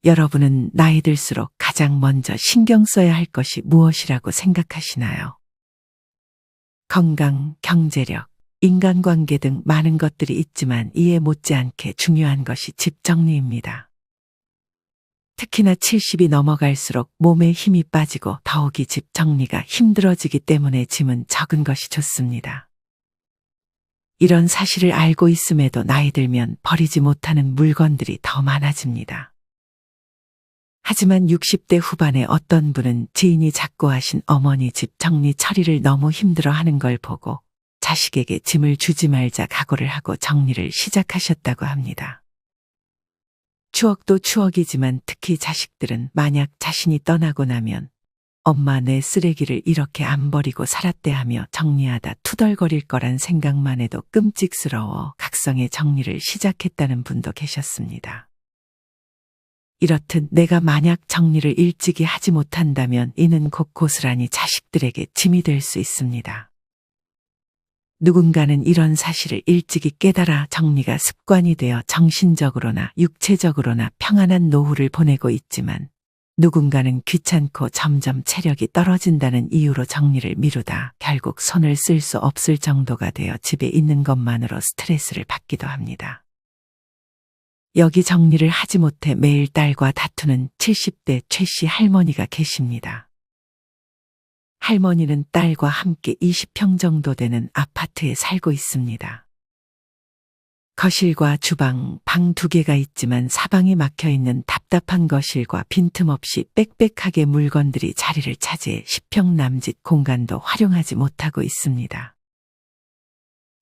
여러분은 나이 들수록 가장 먼저 신경 써야 할 것이 무엇이라고 생각하시나요? 건강, 경제력, 인간관계 등 많은 것들이 있지만 이에 못지않게 중요한 것이 집 정리입니다. 특히나 70이 넘어갈수록 몸에 힘이 빠지고 더욱이 집 정리가 힘들어지기 때문에 짐은 적은 것이 좋습니다. 이런 사실을 알고 있음에도 나이 들면 버리지 못하는 물건들이 더 많아집니다. 하지만 60대 후반에 어떤 분은 지인이 자꾸 하신 어머니 집 정리 처리를 너무 힘들어하는 걸 보고 자식에게 짐을 주지 말자 각오를 하고 정리를 시작하셨다고 합니다. 추억도 추억이지만 특히 자식들은 만약 자신이 떠나고 나면 엄마 내 쓰레기를 이렇게 안 버리고 살았대 하며 정리하다 투덜거릴 거란 생각만 해도 끔찍스러워 각성의 정리를 시작했다는 분도 계셨습니다. 이렇듯 내가 만약 정리를 일찍이 하지 못한다면 이는 곧 고스란히 자식들에게 짐이 될 수 있습니다. 누군가는 이런 사실을 일찍이 깨달아 정리가 습관이 되어 정신적으로나 육체적으로나 평안한 노후를 보내고 있지만 누군가는 귀찮고 점점 체력이 떨어진다는 이유로 정리를 미루다 결국 손을 쓸 수 없을 정도가 되어 집에 있는 것만으로 스트레스를 받기도 합니다. 여기 정리를 하지 못해 매일 딸과 다투는 70대 최 씨 할머니가 계십니다. 할머니는 딸과 함께 20평 정도 되는 아파트에 살고 있습니다. 거실과 주방, 방 2개가 있지만 사방이 막혀 있는 답답한 거실과 빈틈없이 빽빽하게 물건들이 자리를 차지해 10평 남짓 공간도 활용하지 못하고 있습니다.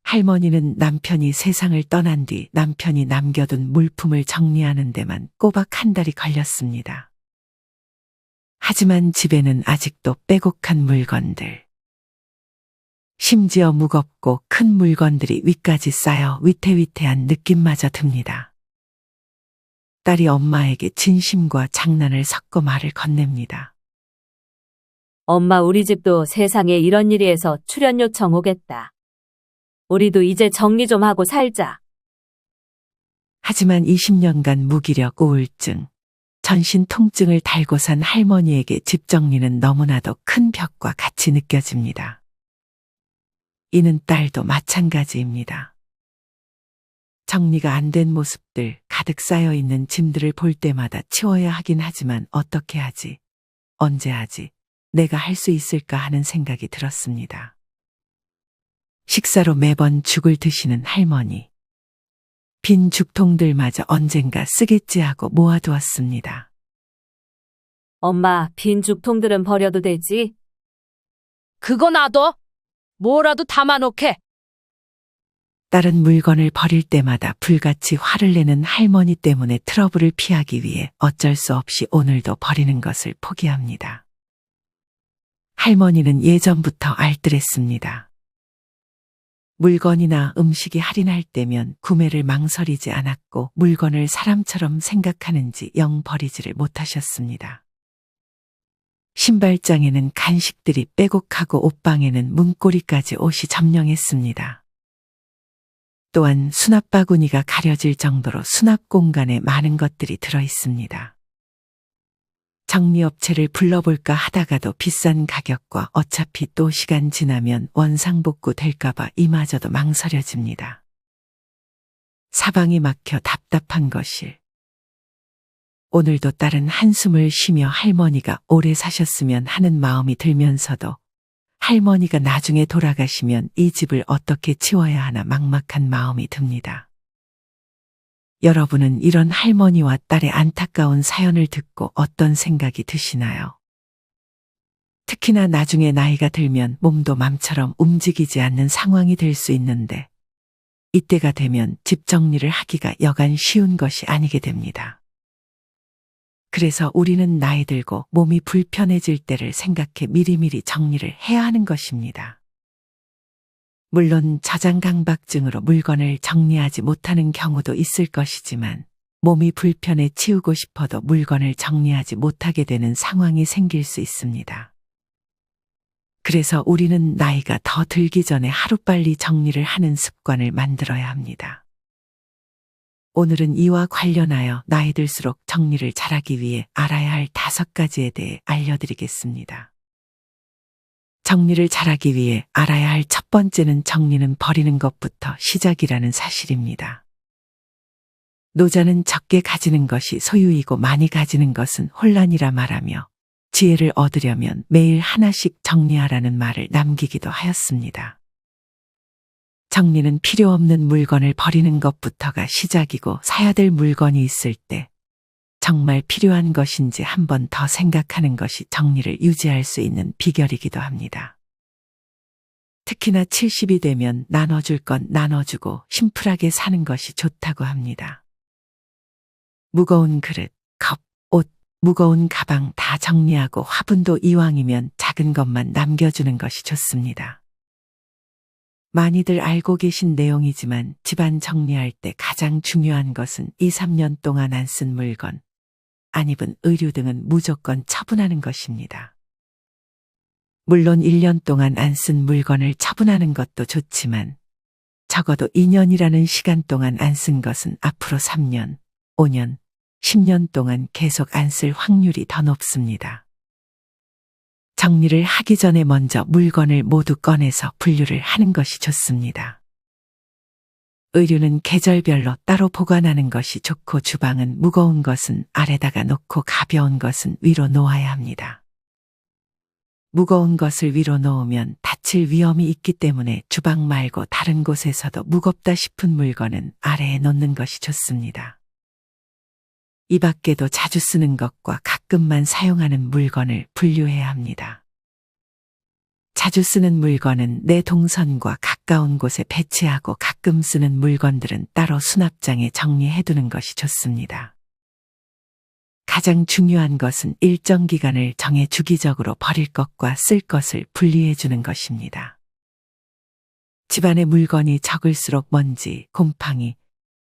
할머니는 남편이 세상을 떠난 뒤 남편이 남겨둔 물품을 정리하는 데만 꼬박 1달이 걸렸습니다. 하지만 집에는 아직도 빼곡한 물건들, 심지어 무겁고 큰 물건들이 위까지 쌓여 위태위태한 느낌마저 듭니다. 딸이 엄마에게 진심과 장난을 섞어 말을 건넵니다. 엄마, 우리 집도 세상에 이런 일이 해서 출연 요청 오겠다. 우리도 이제 정리 좀 하고 살자. 하지만 20년간 무기력, 우울증, 전신 통증을 달고 산 할머니에게 집 정리는 너무나도 큰 벽과 같이 느껴집니다. 이는 딸도 마찬가지입니다. 정리가 안 된 모습들, 가득 쌓여 있는 짐들을 볼 때마다 치워야 하긴 하지만 어떻게 하지? 언제 하지? 내가 할 수 있을까 하는 생각이 들었습니다. 식사로 매번 죽을 드시는 할머니. 빈 죽통들마저 언젠가 쓰겠지 하고 모아두었습니다. 엄마, 빈 죽통들은 버려도 되지? 그거 놔둬. 뭐라도 담아놓게. 딸은 물건을 버릴 때마다 불같이 화를 내는 할머니 때문에 트러블을 피하기 위해 어쩔 수 없이 오늘도 버리는 것을 포기합니다. 할머니는 예전부터 알뜰했습니다. 물건이나 음식이 할인할 때면 구매를 망설이지 않았고 물건을 사람처럼 생각하는지 영 버리지를 못하셨습니다. 신발장에는 간식들이 빼곡하고 옷방에는 문고리까지 옷이 점령했습니다. 또한 수납 바구니가 가려질 정도로 수납 공간에 많은 것들이 들어 있습니다. 정리업체를 불러볼까 하다가도 비싼 가격과 어차피 또 시간 지나면 원상복구 될까봐 이마저도 망설여집니다. 사방이 막혀 답답한 거실. 오늘도 딸은 한숨을 쉬며 할머니가 오래 사셨으면 하는 마음이 들면서도 할머니가 나중에 돌아가시면 이 집을 어떻게 치워야 하나 막막한 마음이 듭니다. 여러분은 이런 할머니와 딸의 안타까운 사연을 듣고 어떤 생각이 드시나요? 특히나 나중에 나이가 들면 몸도 맘처럼 움직이지 않는 상황이 될 수 있는데 이때가 되면 집 정리를 하기가 여간 쉬운 것이 아니게 됩니다. 그래서 우리는 나이 들고 몸이 불편해질 때를 생각해 미리미리 정리를 해야 하는 것입니다. 물론 저장강박증으로 물건을 정리하지 못하는 경우도 있을 것이지만 몸이 불편해 치우고 싶어도 물건을 정리하지 못하게 되는 상황이 생길 수 있습니다. 그래서 우리는 나이가 더 들기 전에 하루빨리 정리를 하는 습관을 만들어야 합니다. 오늘은 이와 관련하여 나이 들수록 정리를 잘하기 위해 알아야 할 5가지에 대해 알려드리겠습니다. 정리를 잘하기 위해 알아야 할 첫 번째는 정리는 버리는 것부터 시작이라는 사실입니다. 노자는 적게 가지는 것이 소유이고 많이 가지는 것은 혼란이라 말하며 지혜를 얻으려면 매일 하나씩 정리하라는 말을 남기기도 하였습니다. 정리는 필요 없는 물건을 버리는 것부터가 시작이고 사야 될 물건이 있을 때 정말 필요한 것인지 한 번 더 생각하는 것이 정리를 유지할 수 있는 비결이기도 합니다. 특히나 70이 되면 나눠줄 건 나눠주고 심플하게 사는 것이 좋다고 합니다. 무거운 그릇, 컵, 옷, 무거운 가방 다 정리하고 화분도 이왕이면 작은 것만 남겨주는 것이 좋습니다. 많이들 알고 계신 내용이지만 집안 정리할 때 가장 중요한 것은 2, 3년 동안 안 쓴 물건, 안 입은 의류 등은 무조건 처분하는 것입니다. 물론 1년 동안 안 쓴 물건을 처분하는 것도 좋지만 적어도 2년이라는 시간 동안 안 쓴 것은 앞으로 3년, 5년, 10년 동안 계속 안 쓸 확률이 더 높습니다. 정리를 하기 전에 먼저 물건을 모두 꺼내서 분류를 하는 것이 좋습니다. 의류는 계절별로 따로 보관하는 것이 좋고 주방은 무거운 것은 아래다가 놓고 가벼운 것은 위로 놓아야 합니다. 무거운 것을 위로 놓으면 다칠 위험이 있기 때문에 주방 말고 다른 곳에서도 무겁다 싶은 물건은 아래에 놓는 것이 좋습니다. 이 밖에도 자주 쓰는 것과 가끔만 사용하는 물건을 분류해야 합니다. 자주 쓰는 물건은 내 동선과 가까운 곳에 배치하고 가끔 쓰는 물건들은 따로 수납장에 정리해두는 것이 좋습니다. 가장 중요한 것은 일정 기간을 정해 주기적으로 버릴 것과 쓸 것을 분리해주는 것입니다. 집안에 물건이 적을수록 먼지, 곰팡이,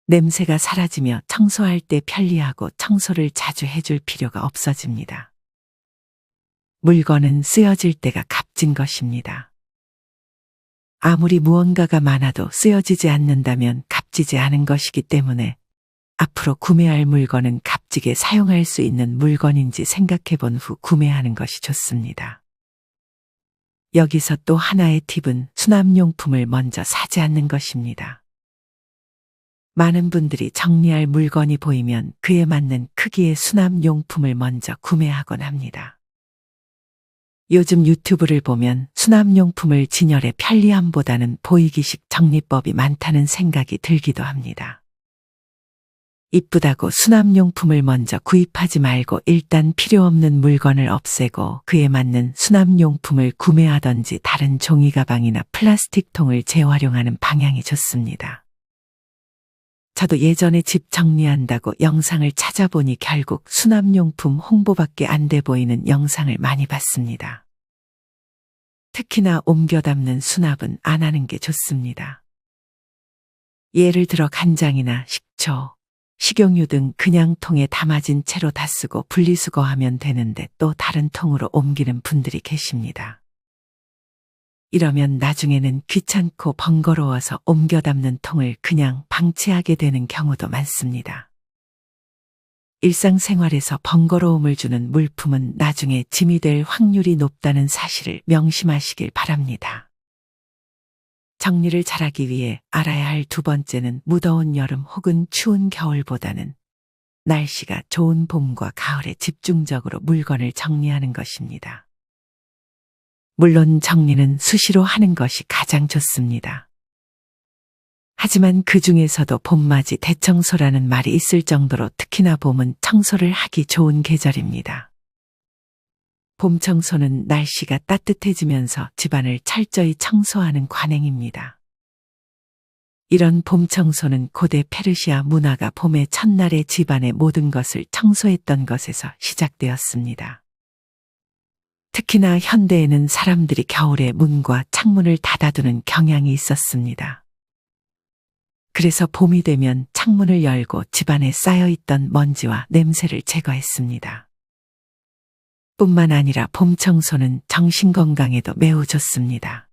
냄새가 사라지며 청소할 때 편리하고 청소를 자주 해줄 필요가 없어집니다. 물건은 쓰여질 때가 값진 것입니다. 아무리 무언가가 많아도 쓰여지지 않는다면 값지지 않은 것이기 때문에 앞으로 구매할 물건은 값지게 사용할 수 있는 물건인지 생각해 본 후 구매하는 것이 좋습니다. 여기서 또 하나의 팁은 수납용품을 먼저 사지 않는 것입니다. 많은 분들이 정리할 물건이 보이면 그에 맞는 크기의 수납용품을 먼저 구매하곤 합니다. 요즘 유튜브를 보면 수납용품을 진열의 편리함보다는 보이기식 정리법이 많다는 생각이 들기도 합니다. 이쁘다고 수납용품을 먼저 구입하지 말고 일단 필요 없는 물건을 없애고 그에 맞는 수납용품을 구매하던지 다른 종이 가방이나 플라스틱 통을 재활용하는 방향이 좋습니다. 저도 예전에 집 정리한다고 영상을 찾아보니 결국 수납용품 홍보밖에 안 돼 보이는 영상을 많이 봤습니다. 특히나 옮겨 담는 수납은 안 하는 게 좋습니다. 예를 들어 간장이나 식초, 식용유 등 그냥 통에 담아진 채로 다 쓰고 분리수거하면 되는데 또 다른 통으로 옮기는 분들이 계십니다. 이러면 나중에는 귀찮고 번거로워서 옮겨 담는 통을 그냥 방치하게 되는 경우도 많습니다. 일상생활에서 번거로움을 주는 물품은 나중에 짐이 될 확률이 높다는 사실을 명심하시길 바랍니다. 정리를 잘하기 위해 알아야 할 두 번째는 무더운 여름 혹은 추운 겨울보다는 날씨가 좋은 봄과 가을에 집중적으로 물건을 정리하는 것입니다. 물론 정리는 수시로 하는 것이 가장 좋습니다. 하지만 그 중에서도 봄맞이 대청소라는 말이 있을 정도로 특히나 봄은 청소를 하기 좋은 계절입니다. 봄 청소는 날씨가 따뜻해지면서 집안을 철저히 청소하는 관행입니다. 이런 봄 청소는 고대 페르시아 문화가 봄의 첫날에 집안의 모든 것을 청소했던 것에서 시작되었습니다. 특히나 현대에는 사람들이 겨울에 문과 창문을 닫아두는 경향이 있었습니다. 그래서 봄이 되면 창문을 열고 집안에 쌓여있던 먼지와 냄새를 제거했습니다. 뿐만 아니라 봄 청소는 정신 건강에도 매우 좋습니다.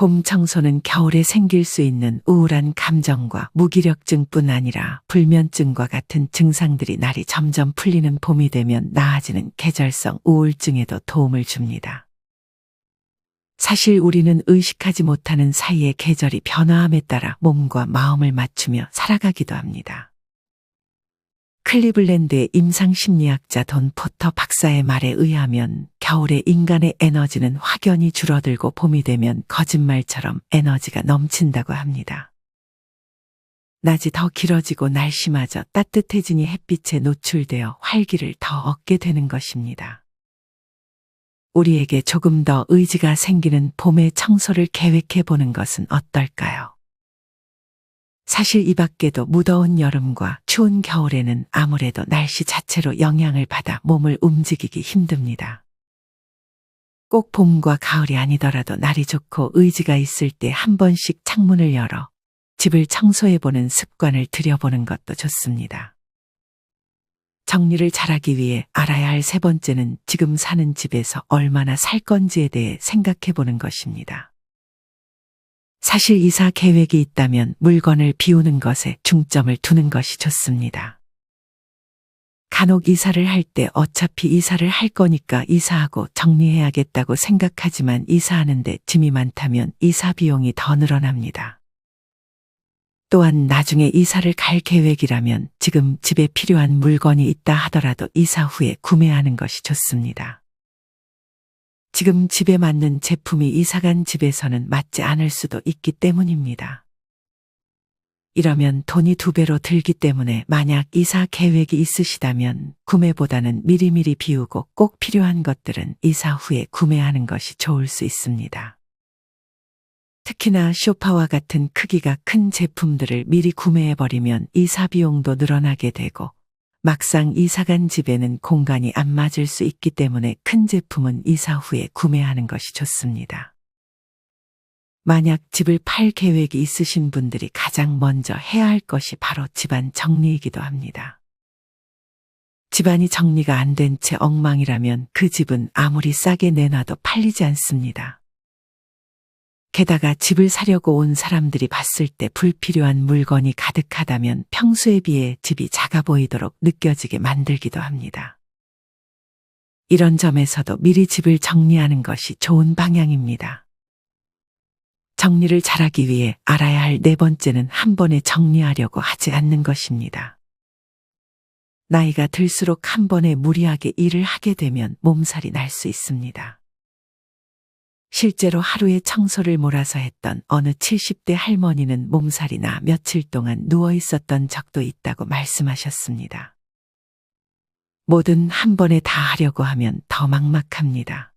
봄 청소는 겨울에 생길 수 있는 우울한 감정과 무기력증뿐 아니라 불면증과 같은 증상들이 날이 점점 풀리는 봄이 되면 나아지는 계절성 우울증에도 도움을 줍니다. 사실 우리는 의식하지 못하는 사이에 계절이 변화함에 따라 몸과 마음을 맞추며 살아가기도 합니다. 클리블랜드의 임상심리학자 돈 포터 박사의 말에 의하면 겨울에 인간의 에너지는 확연히 줄어들고 봄이 되면 거짓말처럼 에너지가 넘친다고 합니다. 낮이 더 길어지고 날씨마저 따뜻해지니 햇빛에 노출되어 활기를 더 얻게 되는 것입니다. 우리에게 조금 더 의지가 생기는 봄의 청소를 계획해 보는 것은 어떨까요? 사실 이 밖에도 무더운 여름과 추운 겨울에는 아무래도 날씨 자체로 영향을 받아 몸을 움직이기 힘듭니다. 꼭 봄과 가을이 아니더라도 날이 좋고 의지가 있을 때 한 번씩 창문을 열어 집을 청소해보는 습관을 들여보는 것도 좋습니다. 정리를 잘하기 위해 알아야 할 세 번째는 지금 사는 집에서 얼마나 살 건지에 대해 생각해보는 것입니다. 사실 이사 계획이 있다면 물건을 비우는 것에 중점을 두는 것이 좋습니다. 간혹 이사를 할 때 어차피 이사를 할 거니까 이사하고 정리해야겠다고 생각하지만 이사하는데 짐이 많다면 이사 비용이 더 늘어납니다. 또한 나중에 이사를 갈 계획이라면 지금 집에 필요한 물건이 있다 하더라도 이사 후에 구매하는 것이 좋습니다. 지금 집에 맞는 제품이 이사간 집에서는 맞지 않을 수도 있기 때문입니다. 이러면 돈이 2배로 들기 때문에 만약 이사 계획이 있으시다면 구매보다는 미리미리 비우고 꼭 필요한 것들은 이사 후에 구매하는 것이 좋을 수 있습니다. 특히나 소파와 같은 크기가 큰 제품들을 미리 구매해버리면 이사 비용도 늘어나게 되고 막상 이사간 집에는 공간이 안 맞을 수 있기 때문에 큰 제품은 이사 후에 구매하는 것이 좋습니다. 만약 집을 팔 계획이 있으신 분들이 가장 먼저 해야 할 것이 바로 집안 정리이기도 합니다. 집안이 정리가 안 된 채 엉망이라면 그 집은 아무리 싸게 내놔도 팔리지 않습니다. 게다가 집을 사려고 온 사람들이 봤을 때 불필요한 물건이 가득하다면 평소에 비해 집이 작아 보이도록 느껴지게 만들기도 합니다. 이런 점에서도 미리 집을 정리하는 것이 좋은 방향입니다. 정리를 잘하기 위해 알아야 할 네 번째는 한 번에 정리하려고 하지 않는 것입니다. 나이가 들수록 한 번에 무리하게 일을 하게 되면 몸살이 날 수 있습니다. 실제로 하루에 청소를 몰아서 했던 어느 70대 할머니는 몸살이 나 며칠 동안 누워 있었던 적도 있다고 말씀하셨습니다. 뭐든 한 번에 다 하려고 하면 더 막막합니다.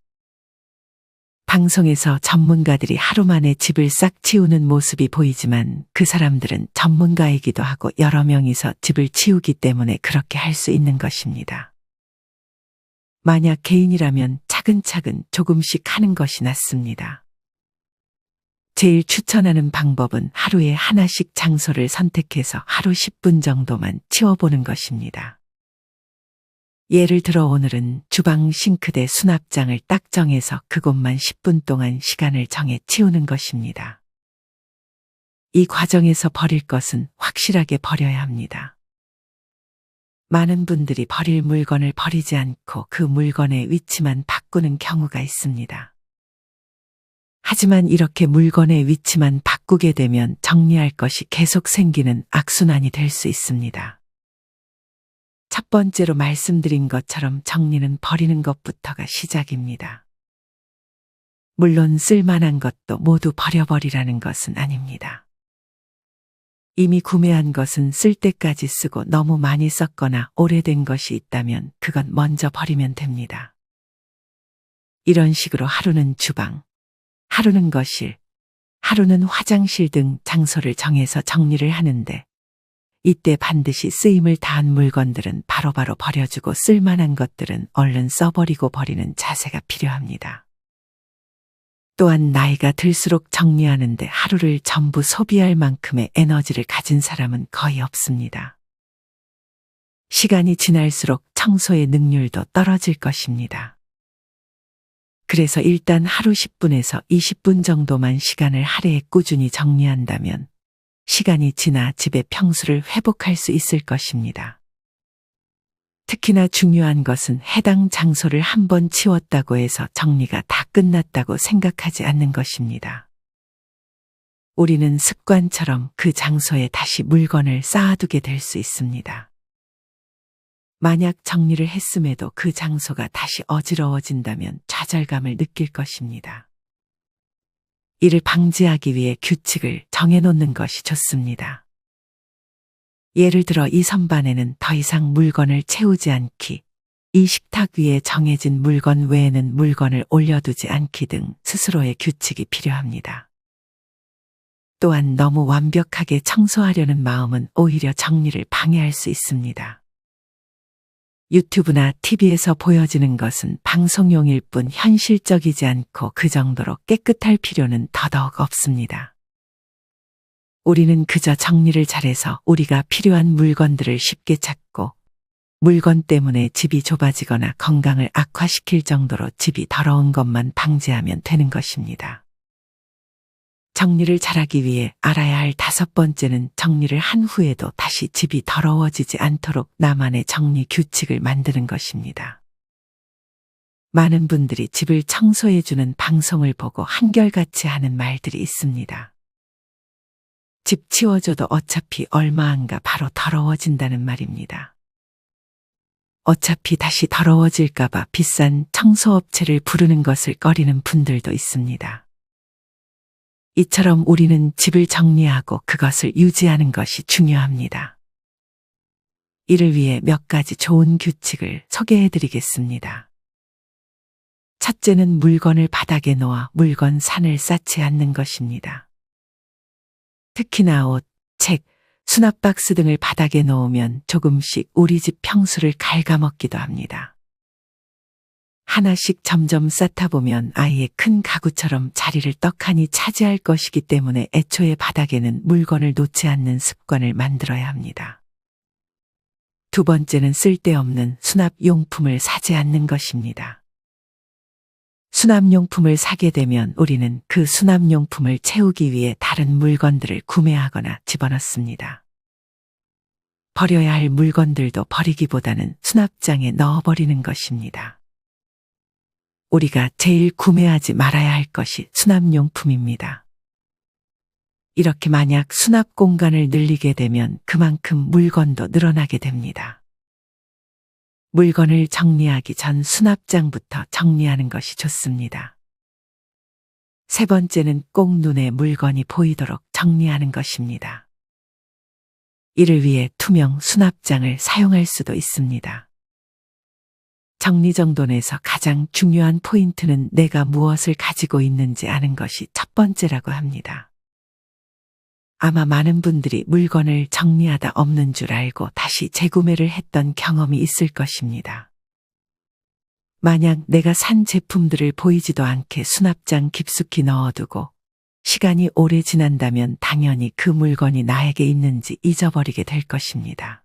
방송에서 전문가들이 하루 만에 집을 싹 치우는 모습이 보이지만 그 사람들은 전문가이기도 하고 여러 명이서 집을 치우기 때문에 그렇게 할 수 있는 것입니다. 만약 개인이라면 차근차근 조금씩 하는 것이 낫습니다. 제일 추천하는 방법은 하루에 하나씩 장소를 선택해서 하루 10분 정도만 치워보는 것입니다. 예를 들어 오늘은 주방 싱크대 수납장을 딱 정해서 그곳만 10분 동안 시간을 정해 치우는 것입니다. 이 과정에서 버릴 것은 확실하게 버려야 합니다. 많은 분들이 버릴 물건을 버리지 않고 그 물건의 위치만 바꾸는 경우가 있습니다. 하지만 이렇게 물건의 위치만 바꾸게 되면 정리할 것이 계속 생기는 악순환이 될 수 있습니다. 첫 번째로 말씀드린 것처럼 정리는 버리는 것부터가 시작입니다. 물론 쓸만한 것도 모두 버려버리라는 것은 아닙니다. 이미 구매한 것은 쓸 때까지 쓰고 너무 많이 썼거나 오래된 것이 있다면 그건 먼저 버리면 됩니다. 이런 식으로 하루는 주방, 하루는 거실, 하루는 화장실 등 장소를 정해서 정리를 하는데 이때 반드시 쓰임을 다한 물건들은 바로바로 버려주고 쓸만한 것들은 얼른 써버리고 버리는 자세가 필요합니다. 또한 나이가 들수록 정리하는데 하루를 전부 소비할 만큼의 에너지를 가진 사람은 거의 없습니다. 시간이 지날수록 청소의 능률도 떨어질 것입니다. 그래서 일단 하루 10분에서 20분 정도만 시간을 할애해 꾸준히 정리한다면 시간이 지나 집의 평수를 회복할 수 있을 것입니다. 특히나 중요한 것은 해당 장소를 한번 치웠다고 해서 정리가 다 끝났다고 생각하지 않는 것입니다. 우리는 습관처럼 그 장소에 다시 물건을 쌓아두게 될 수 있습니다. 만약 정리를 했음에도 그 장소가 다시 어지러워진다면 좌절감을 느낄 것입니다. 이를 방지하기 위해 규칙을 정해놓는 것이 좋습니다. 예를 들어 이 선반에는 더 이상 물건을 채우지 않기, 이 식탁 위에 정해진 물건 외에는 물건을 올려두지 않기 등 스스로의 규칙이 필요합니다. 또한 너무 완벽하게 청소하려는 마음은 오히려 정리를 방해할 수 있습니다. 유튜브나 TV에서 보여지는 것은 방송용일 뿐 현실적이지 않고 그 정도로 깨끗할 필요는 더더욱 없습니다. 우리는 그저 정리를 잘해서 우리가 필요한 물건들을 쉽게 찾고 물건 때문에 집이 좁아지거나 건강을 악화시킬 정도로 집이 더러운 것만 방지하면 되는 것입니다. 정리를 잘하기 위해 알아야 할 5번째는 정리를 한 후에도 다시 집이 더러워지지 않도록 나만의 정리 규칙을 만드는 것입니다. 많은 분들이 집을 청소해주는 방송을 보고 한결같이 하는 말들이 있습니다. 집 치워줘도 어차피 얼마 안 가 바로 더러워진다는 말입니다. 어차피 다시 더러워질까봐 비싼 청소업체를 부르는 것을 꺼리는 분들도 있습니다. 이처럼 우리는 집을 정리하고 그것을 유지하는 것이 중요합니다. 이를 위해 몇 가지 좋은 규칙을 소개해 드리겠습니다. 첫째는 물건을 바닥에 놓아 물건 산을 쌓지 않는 것입니다. 특히나 옷, 책, 수납박스 등을 바닥에 놓으면 조금씩 우리 집 평수를 갉아먹기도 합니다. 하나씩 점점 쌓다 보면 아예 큰 가구처럼 자리를 떡하니 차지할 것이기 때문에 애초에 바닥에는 물건을 놓지 않는 습관을 만들어야 합니다. 두 번째는 쓸데없는 수납용품을 사지 않는 것입니다. 수납용품을 사게 되면 우리는 그 수납용품을 채우기 위해 다른 물건들을 구매하거나 집어넣습니다. 버려야 할 물건들도 버리기보다는 수납장에 넣어버리는 것입니다. 우리가 제일 구매하지 말아야 할 것이 수납용품입니다. 이렇게 만약 수납 공간을 늘리게 되면 그만큼 물건도 늘어나게 됩니다. 물건을 정리하기 전 수납장부터 정리하는 것이 좋습니다. 세 번째는 꼭 눈에 물건이 보이도록 정리하는 것입니다. 이를 위해 투명 수납장을 사용할 수도 있습니다. 정리정돈에서 가장 중요한 포인트는 내가 무엇을 가지고 있는지 아는 것이 첫 번째라고 합니다. 아마 많은 분들이 물건을 정리하다 없는 줄 알고 다시 재구매를 했던 경험이 있을 것입니다. 만약 내가 산 제품들을 보이지도 않게 수납장 깊숙이 넣어두고 시간이 오래 지난다면 당연히 그 물건이 나에게 있는지 잊어버리게 될 것입니다.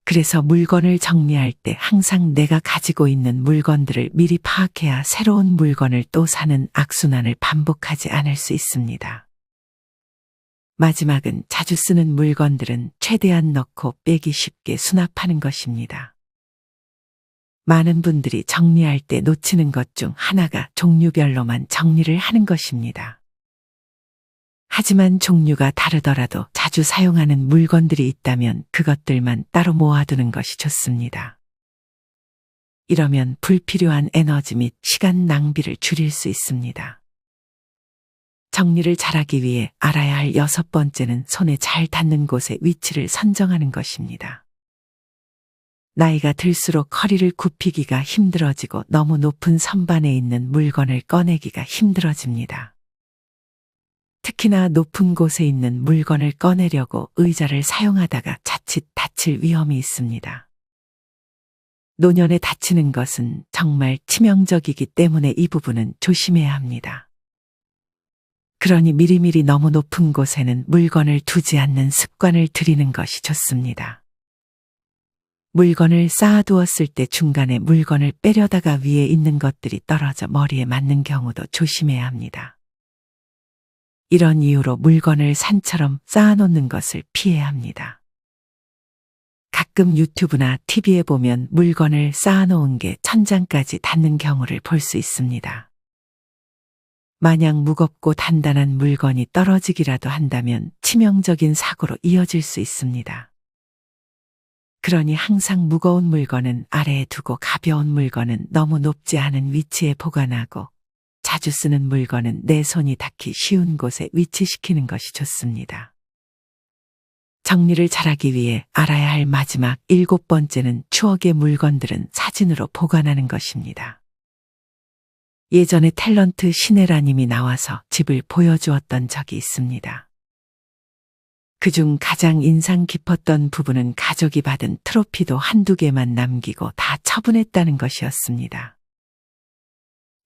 그래서 물건을 정리할 때 항상 내가 가지고 있는 물건들을 미리 파악해야 새로운 물건을 또 사는 악순환을 반복하지 않을 수 있습니다. 마지막은 자주 쓰는 물건들은 최대한 넣고 빼기 쉽게 수납하는 것입니다. 많은 분들이 정리할 때 놓치는 것 중 하나가 종류별로만 정리를 하는 것입니다. 하지만 종류가 다르더라도 자주 사용하는 물건들이 있다면 그것들만 따로 모아두는 것이 좋습니다. 이러면 불필요한 에너지 및 시간 낭비를 줄일 수 있습니다. 정리를 잘하기 위해 알아야 할 6번째는 손에 잘 닿는 곳의 위치를 선정하는 것입니다. 나이가 들수록 허리를 굽히기가 힘들어지고 너무 높은 선반에 있는 물건을 꺼내기가 힘들어집니다. 특히나 높은 곳에 있는 물건을 꺼내려고 의자를 사용하다가 자칫 다칠 위험이 있습니다. 노년에 다치는 것은 정말 치명적이기 때문에 이 부분은 조심해야 합니다. 그러니 미리미리 너무 높은 곳에는 물건을 두지 않는 습관을 들이는 것이 좋습니다. 물건을 쌓아두었을 때 중간에 물건을 빼려다가 위에 있는 것들이 떨어져 머리에 맞는 경우도 조심해야 합니다. 이런 이유로 물건을 산처럼 쌓아놓는 것을 피해야 합니다. 가끔 유튜브나 TV에 보면 물건을 쌓아놓은 게 천장까지 닿는 경우를 볼 수 있습니다. 만약 무겁고 단단한 물건이 떨어지기라도 한다면 치명적인 사고로 이어질 수 있습니다. 그러니 항상 무거운 물건은 아래에 두고 가벼운 물건은 너무 높지 않은 위치에 보관하고 자주 쓰는 물건은 내 손이 닿기 쉬운 곳에 위치시키는 것이 좋습니다. 정리를 잘하기 위해 알아야 할 마지막 7번째는 추억의 물건들은 사진으로 보관하는 것입니다. 예전에 탤런트 신혜라님이 나와서 집을 보여주었던 적이 있습니다. 그중 가장 인상 깊었던 부분은 가족이 받은 트로피도 한두 개만 남기고 다 처분했다는 것이었습니다.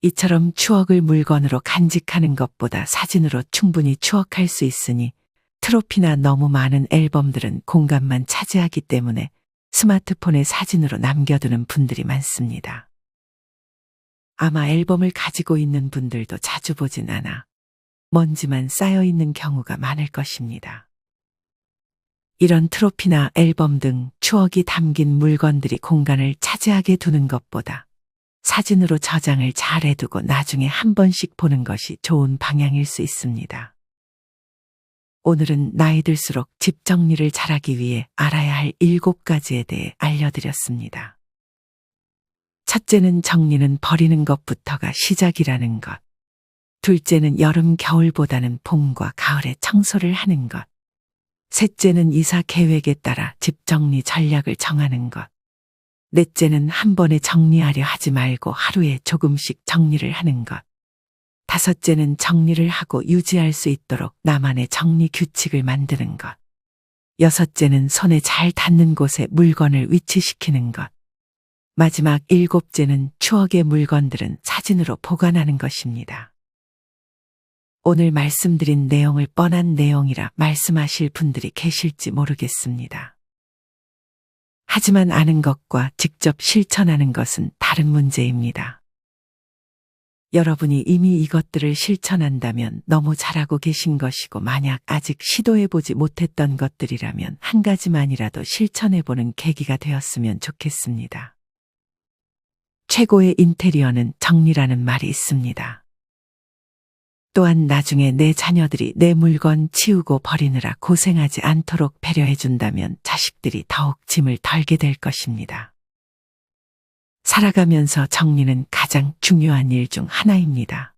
이처럼 추억을 물건으로 간직하는 것보다 사진으로 충분히 추억할 수 있으니 트로피나 너무 많은 앨범들은 공간만 차지하기 때문에 스마트폰에 사진으로 남겨두는 분들이 많습니다. 아마 앨범을 가지고 있는 분들도 자주 보진 않아 먼지만 쌓여 있는 경우가 많을 것입니다. 이런 트로피나 앨범 등 추억이 담긴 물건들이 공간을 차지하게 두는 것보다 사진으로 저장을 잘 해두고 나중에 한 번씩 보는 것이 좋은 방향일 수 있습니다. 오늘은 나이 들수록 집 정리를 잘하기 위해 알아야 할 7가지에 대해 알려드렸습니다. 첫째는 정리는 버리는 것부터가 시작이라는 것. 둘째는 여름, 겨울보다는 봄과 가을에 청소를 하는 것. 셋째는 이사 계획에 따라 집 정리 전략을 정하는 것. 넷째는 한 번에 정리하려 하지 말고 하루에 조금씩 정리를 하는 것. 다섯째는 정리를 하고 유지할 수 있도록 나만의 정리 규칙을 만드는 것. 여섯째는 손에 잘 닿는 곳에 물건을 위치시키는 것. 마지막 7째는 추억의 물건들은 사진으로 보관하는 것입니다. 오늘 말씀드린 내용을 뻔한 내용이라 말씀하실 분들이 계실지 모르겠습니다. 하지만 아는 것과 직접 실천하는 것은 다른 문제입니다. 여러분이 이미 이것들을 실천한다면 너무 잘하고 계신 것이고 만약 아직 시도해보지 못했던 것들이라면 한 가지만이라도 실천해보는 계기가 되었으면 좋겠습니다. 최고의 인테리어는 정리라는 말이 있습니다. 또한 나중에 내 자녀들이 내 물건 치우고 버리느라 고생하지 않도록 배려해준다면 자식들이 더욱 짐을 덜게 될 것입니다. 살아가면서 정리는 가장 중요한 일 중 하나입니다.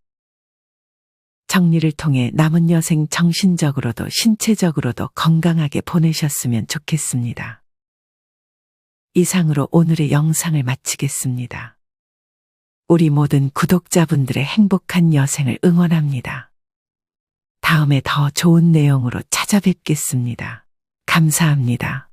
정리를 통해 남은 여생 정신적으로도 신체적으로도 건강하게 보내셨으면 좋겠습니다. 이상으로 오늘의 영상을 마치겠습니다. 우리 모든 구독자분들의 행복한 여생을 응원합니다. 다음에 더 좋은 내용으로 찾아뵙겠습니다. 감사합니다.